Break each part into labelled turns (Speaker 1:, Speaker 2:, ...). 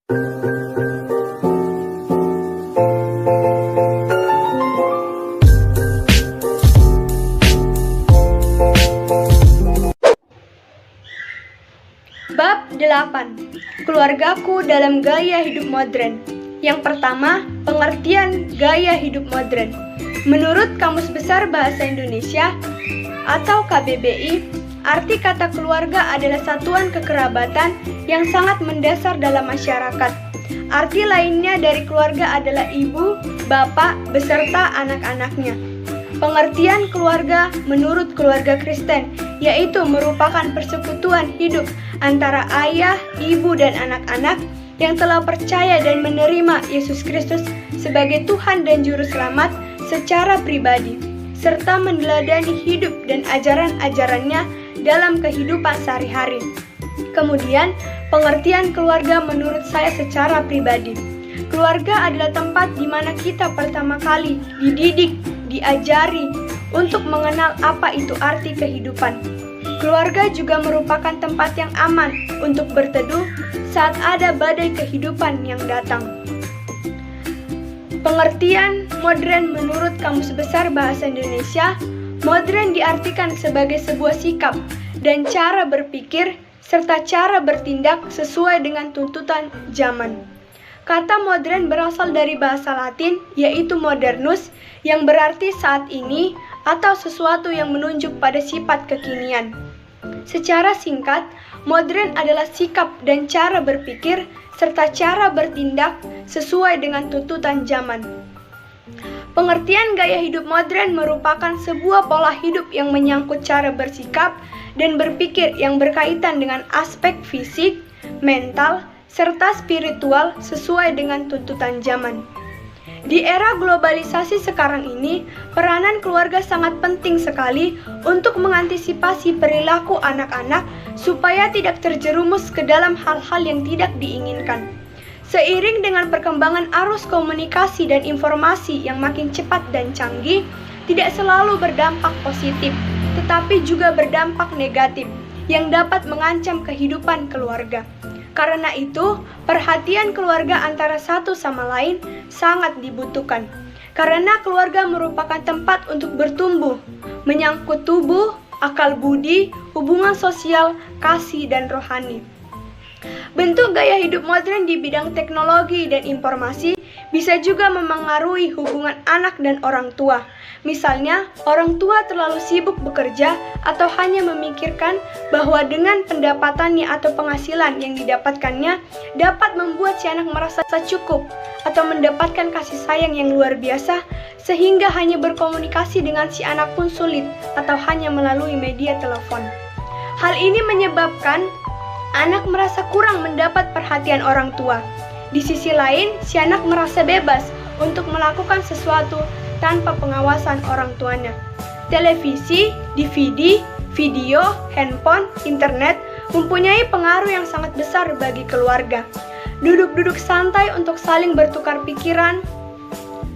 Speaker 1: Bab 8. Keluargaku dalam gaya hidup modern. Yang pertama, pengertian gaya hidup modern. Menurut Kamus Besar Bahasa Indonesia atau KBBI, arti kata keluarga adalah satuan kekerabatan yang sangat mendasar dalam masyarakat. Arti lainnya dari keluarga adalah ibu, bapak, beserta anak-anaknya. Pengertian keluarga menurut keluarga Kristen yaitu merupakan persekutuan hidup antara ayah, ibu, dan anak-anak yang telah percaya dan menerima Yesus Kristus sebagai Tuhan dan Juru Selamat secara pribadi, serta meneladani hidup dan ajaran-ajarannya dalam kehidupan sehari-hari. Kemudian, pengertian keluarga menurut saya secara pribadi. Keluarga adalah tempat di mana kita pertama kali dididik, diajari untuk mengenal apa itu arti kehidupan. Keluarga juga merupakan tempat yang aman untuk berteduh saat ada badai kehidupan yang datang. Pengertian modern menurut Kamus Besar Bahasa Indonesia, modern diartikan sebagai sebuah sikap dan cara berpikir serta cara bertindak sesuai dengan tuntutan zaman. Kata modern berasal dari bahasa Latin yaitu modernus yang berarti saat ini atau sesuatu yang menunjuk pada sifat kekinian. Secara singkat, modern adalah sikap dan cara berpikir serta cara bertindak sesuai dengan tuntutan zaman. Pengertian gaya hidup modern merupakan sebuah pola hidup yang menyangkut cara bersikap dan berpikir yang berkaitan dengan aspek fisik, mental, serta spiritual sesuai dengan tuntutan zaman. Di era globalisasi sekarang ini, peranan keluarga sangat penting sekali untuk mengantisipasi perilaku anak-anak supaya tidak terjerumus ke dalam hal-hal yang tidak diinginkan. Seiring dengan perkembangan arus komunikasi dan informasi yang makin cepat dan canggih, tidak selalu berdampak positif, tetapi juga berdampak negatif yang dapat mengancam kehidupan keluarga. Karena itu, perhatian keluarga antara satu sama lain sangat dibutuhkan. Karena keluarga merupakan tempat untuk bertumbuh, menyangkut tubuh, akal budi, hubungan sosial, kasih, dan rohani. Bentuk gaya hidup modern di bidang teknologi dan informasi bisa juga memengaruhi hubungan anak dan orang tua. Misalnya, orang tua terlalu sibuk bekerja atau hanya memikirkan bahwa dengan pendapatannya atau penghasilan yang didapatkannya dapat membuat si anak merasa cukup atau mendapatkan kasih sayang yang luar biasa sehingga hanya berkomunikasi dengan si anak pun sulit atau hanya melalui media telepon. Hal ini menyebabkan anak merasa kurang mendapat perhatian orang tua. Di sisi lain, si anak merasa bebas untuk melakukan sesuatu tanpa pengawasan orang tuanya. Televisi, DVD, video, handphone, internet mempunyai pengaruh yang sangat besar bagi keluarga. Duduk-duduk santai untuk saling bertukar pikiran,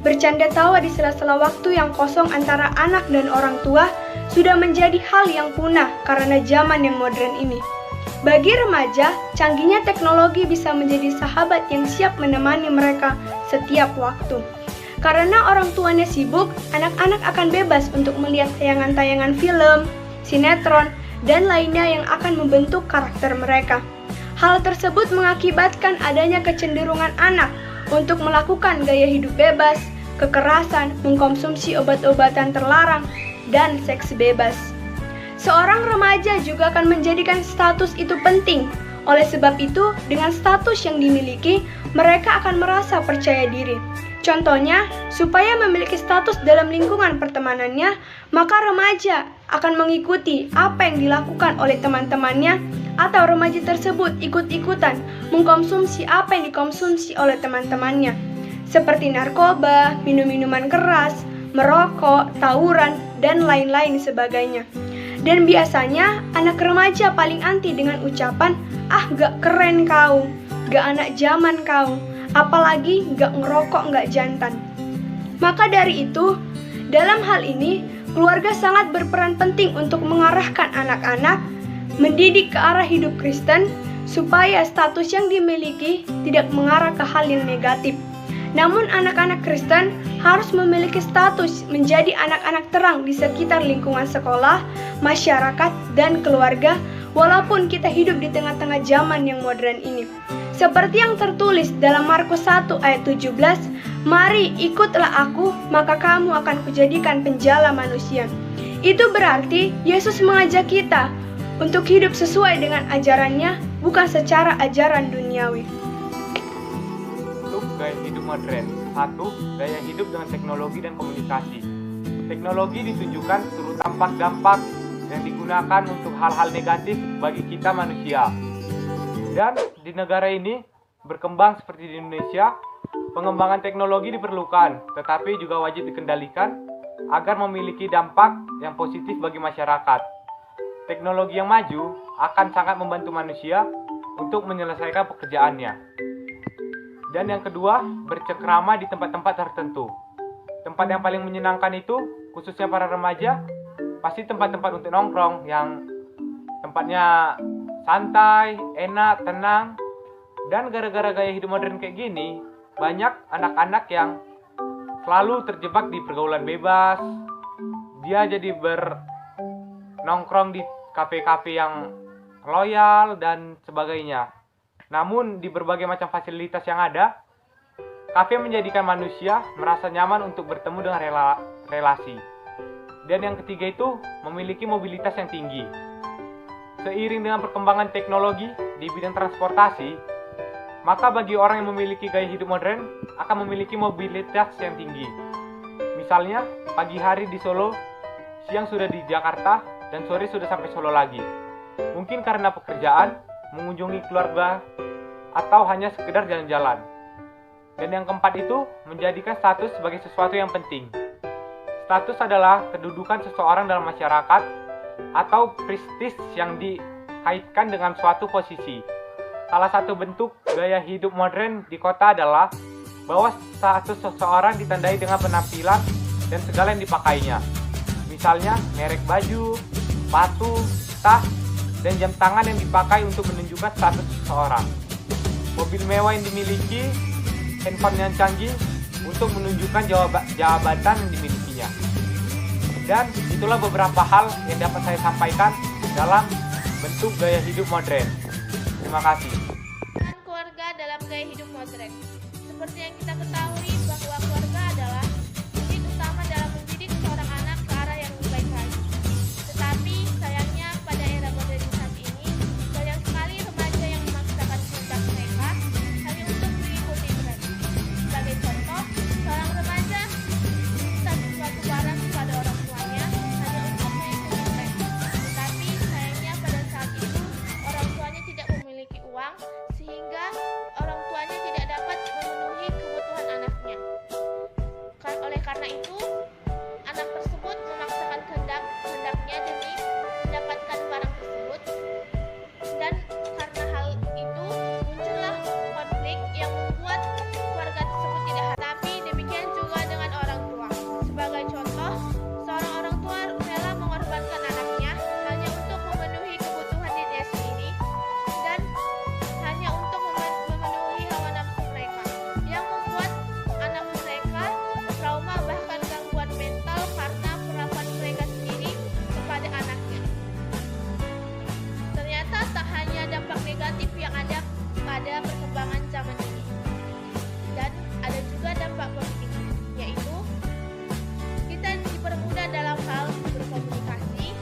Speaker 1: bercanda tawa di sela-sela waktu yang kosong antara anak dan orang tua sudah menjadi hal yang punah karena zaman yang modern ini. Bagi remaja, canggihnya teknologi bisa menjadi sahabat yang siap menemani mereka setiap waktu. Karena orang tuanya sibuk, anak-anak akan bebas untuk melihat tayangan-tayangan film, sinetron, dan lainnya yang akan membentuk karakter mereka. Hal tersebut mengakibatkan adanya kecenderungan anak untuk melakukan gaya hidup bebas, kekerasan, mengkonsumsi obat-obatan terlarang, dan seks bebas. Seorang remaja juga akan menjadikan status itu penting. Oleh sebab itu, dengan status yang dimiliki, mereka akan merasa percaya diri. Contohnya, supaya memiliki status dalam lingkungan pertemanannya, maka remaja akan mengikuti apa yang dilakukan oleh teman-temannya, atau remaja tersebut ikut-ikutan mengkonsumsi apa yang dikonsumsi oleh teman-temannya, seperti narkoba, minum-minuman keras, merokok, tawuran, dan lain-lain sebagainya. Dan biasanya anak remaja paling anti dengan ucapan, "Ah, gak keren kau, gak anak zaman kau, apalagi gak ngerokok, gak jantan." Maka dari itu, dalam hal ini, keluarga sangat berperan penting untuk mengarahkan anak-anak, mendidik ke arah hidup Kristen, supaya status yang dimiliki tidak mengarah ke hal yang negatif. Namun anak-anak Kristen harus memiliki status menjadi anak-anak terang di sekitar lingkungan sekolah, masyarakat, dan keluarga, walaupun kita hidup di tengah-tengah zaman yang modern ini. Seperti yang tertulis dalam Markus 1 ayat 17, "Mari ikutlah aku, maka kamu akan kujadikan penjala manusia." Itu berarti Yesus mengajak kita untuk hidup sesuai dengan ajarannya, bukan secara ajaran duniawi.
Speaker 2: Untuk gaya hidup modern. 1. Gaya hidup dengan teknologi dan komunikasi. Teknologi ditunjukkan turut dampak-dampak yang digunakan untuk hal-hal negatif bagi kita manusia. Dan di negara ini berkembang seperti di Indonesia, pengembangan teknologi diperlukan, tetapi juga wajib dikendalikan agar memiliki dampak yang positif bagi masyarakat. Teknologi yang maju akan sangat membantu manusia untuk menyelesaikan pekerjaannya. Dan yang kedua, bercengkrama di tempat-tempat tertentu. Tempat yang paling menyenangkan itu, khususnya para remaja, pasti tempat-tempat untuk nongkrong yang tempatnya santai, enak, tenang. Dan gara-gara gaya hidup modern kayak gini, banyak anak-anak yang selalu terjebak di pergaulan bebas. Dia jadi bernongkrong di kafe-kafe yang loyal dan sebagainya. Namun di berbagai macam fasilitas yang ada, kafe menjadikan manusia merasa nyaman untuk bertemu dengan relasi. Dan yang ketiga itu, memiliki mobilitas yang tinggi. Seiring dengan perkembangan teknologi di bidang transportasi, maka bagi orang yang memiliki gaya hidup modern akan memiliki mobilitas yang tinggi. Misalnya, pagi hari di Solo, siang sudah di Jakarta, dan sore sudah sampai Solo lagi. Mungkin karena pekerjaan, mengunjungi keluarga, atau hanya sekedar jalan-jalan. Dan yang keempat itu, menjadikan status sebagai sesuatu yang penting. Status adalah kedudukan seseorang dalam masyarakat atau prestis yang dikaitkan dengan suatu posisi. Salah satu bentuk gaya hidup modern di kota adalah bahwa status seseorang ditandai dengan penampilan dan segala yang dipakainya. Misalnya, merek baju, sepatu, tas, dan jam tangan yang dipakai untuk menunjukkan status seseorang. Mobil mewah yang dimiliki, handphone yang canggih untuk menunjukkan jabatan yang dimilikinya. Dan itulah beberapa hal yang dapat saya sampaikan dalam bentuk gaya hidup modern. Terima kasih.
Speaker 3: Keluarga dalam gaya hidup modern. Seperti yang kita ketahui bahwa keluarga adalah unit utama dalam mendidik seorang anak ke arah yang lebih baik lagi. Tetapi sayangnya pada era modernisasi ini, banyak sekali remaja yang memaksakan kehendak mereka hanya untuk mengikuti tren. Sebagai contoh, seorang remaja meminta sesuatu barang kepada orang tuanya hanya untuk mengikuti tren. Tetapi sayangnya pada saat itu orang tuanya tidak memiliki uang, sehingga orang tuanya tidak dapat memenuhi kebutuhan anaknya. Oleh karena itu, anak tersebut memaksakan kehendaknya demi mendapatkan barang tersebut, dan karena hal itu muncullah konflik yang membuat keluarga tersebut tidak happy. Tapi demikian juga dengan orang tua. Sebagai contoh, seorang orang tua rela mengorbankan anaknya hanya untuk memenuhi kebutuhan dirinya sendiri dan hanya untuk memenuhi hawa nafsu mereka, yang membuat anak mereka trauma bahkan gangguan mental karena perlakuan mereka sendiri kepada anaknya. Ternyata tak hanya dampak negatif yang ada pada perkembangan zaman ini, dan ada juga dampak positif, yaitu kita dipermudah dalam hal berkomunikasi.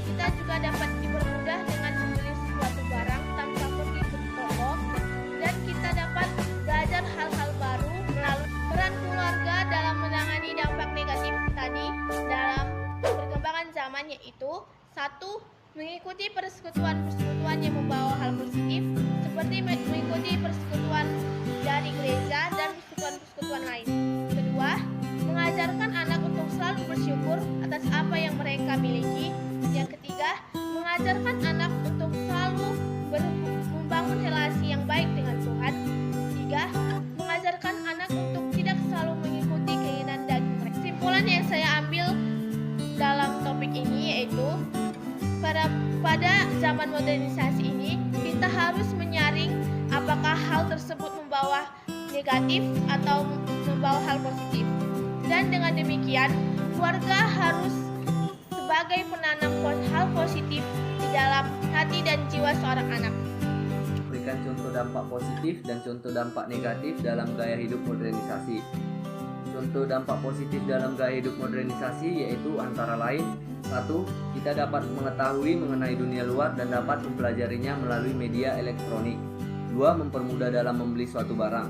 Speaker 3: Kita juga dapat dipermudah dengan membeli suatu barang tanpa pergi ke toko, dan kita dapat belajar hal-hal baru melalui peran keluarga dalam menangani dampak negatif tadi dalam perkembangan zaman, yaitu 1. Mengikuti persekutuan-persekutuan yang membawa hal positif, seperti mengikuti persekutuan dari gereja dan persekutuan-persekutuan lain. Kedua, mengajarkan anak untuk selalu bersyukur atas apa yang mereka miliki. Yang ketiga, mengajarkan anak untuk selalu membangun relasi yang baik dengan Tuhan. Tiga, mengajarkan anak untuk tidak selalu mengikuti keinginan daging mereka. Kesimpulan yang saya ambil dalam topik ini yaitu pada zaman modernisasi ini kita harus negatif atau membawa hal positif. Dan dengan demikian, keluarga harus sebagai penanam hal positif di dalam hati dan jiwa seorang anak.
Speaker 4: Berikan contoh dampak positif dan contoh dampak negatif dalam gaya hidup modernisasi. Contoh dampak positif dalam gaya hidup modernisasi yaitu antara lain: 1. Kita dapat mengetahui mengenai dunia luar dan dapat mempelajarinya melalui media elektronik. 2. Mempermudah dalam membeli suatu barang.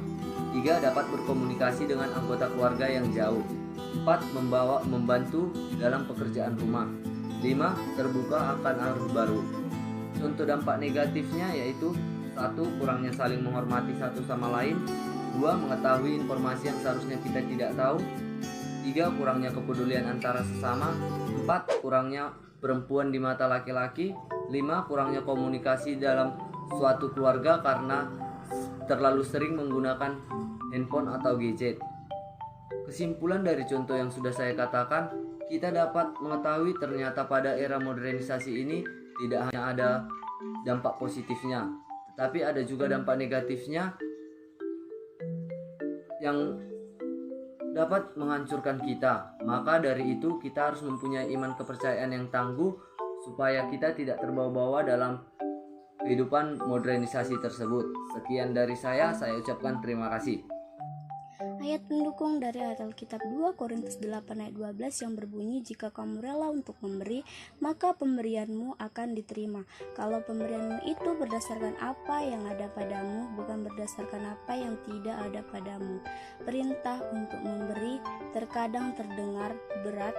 Speaker 4: 3. Dapat berkomunikasi dengan anggota keluarga yang jauh. 4. Membantu dalam pekerjaan rumah. 5. Terbuka akan arus baru. Contoh dampak negatifnya yaitu: 1. Kurangnya saling menghormati satu sama lain. 2. Mengetahui informasi yang seharusnya kita tidak tahu. 3. Kurangnya kepedulian antara sesama. 4. Kurangnya perempuan di mata laki-laki. 5. Kurangnya komunikasi dalam suatu keluarga karena terlalu sering menggunakan handphone atau gadget. Kesimpulan dari contoh yang sudah saya katakan, kita dapat mengetahui ternyata pada era modernisasi ini tidak hanya ada dampak positifnya, tetapi ada juga dampak negatifnya yang dapat menghancurkan kita. Maka dari itu kita harus mempunyai iman kepercayaan yang tangguh supaya kita tidak terbawa-bawa dalam kehidupan modernisasi tersebut. Sekian dari saya ucapkan terima kasih.
Speaker 5: Ayat pendukung dari ayat Alkitab 2 Korintus 8 ayat 12 yang berbunyi, jika kamu rela untuk memberi, maka pemberianmu akan diterima. Kalau pemberianmu itu berdasarkan apa yang ada padamu, bukan berdasarkan apa yang tidak ada padamu. Perintah untuk memberi terkadang terdengar berat,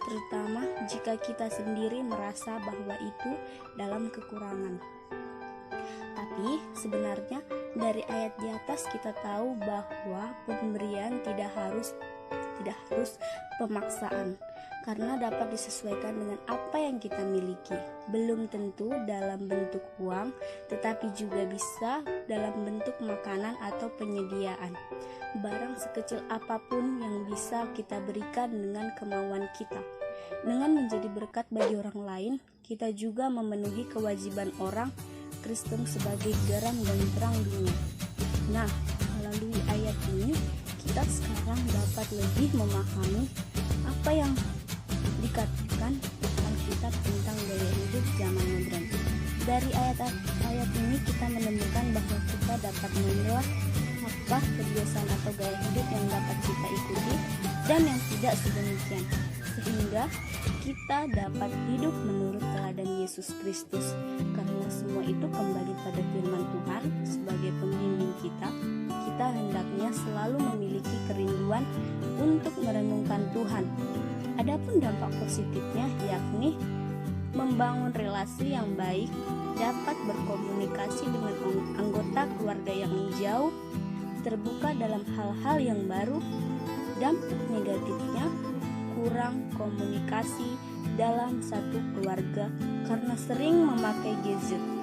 Speaker 5: terutama jika kita sendiri merasa bahwa itu dalam kekurangan. Tapi sebenarnya dari ayat di atas kita tahu bahwa pemberian tidak harus pemaksaan, karena dapat disesuaikan dengan apa yang kita miliki. Belum tentu dalam bentuk uang, tetapi juga bisa dalam bentuk makanan atau penyediaan. Barang sekecil apapun yang bisa kita berikan dengan kemauan kita. Dengan menjadi berkat bagi orang lain, kita juga memenuhi kewajiban orang Kristen sebagai garam dan terang dunia. Nah, melalui ayat ini kita sekarang dapat lebih memahami apa yang dikatakan Alkitab tentang gaya hidup zaman modern. Dari ayat ini kita menemukan bahwa kita dapat memilah apa kebiasaan atau gaya hidup yang dapat kita ikuti dan yang tidak sedemikian, sehingga kita dapat hidup menurut teladan Yesus Kristus. Karena semua itu kembali pada firman Tuhan sebagai pembimbing kita hendaknya selalu memiliki kerinduan untuk merenungkan Tuhan. Adapun dampak positifnya yakni membangun relasi yang baik, dapat berkomunikasi dengan anggota keluarga yang jauh, terbuka dalam hal-hal yang baru. Dampak negatifnya kurang komunikasi dalam satu keluarga karena sering memakai gadget.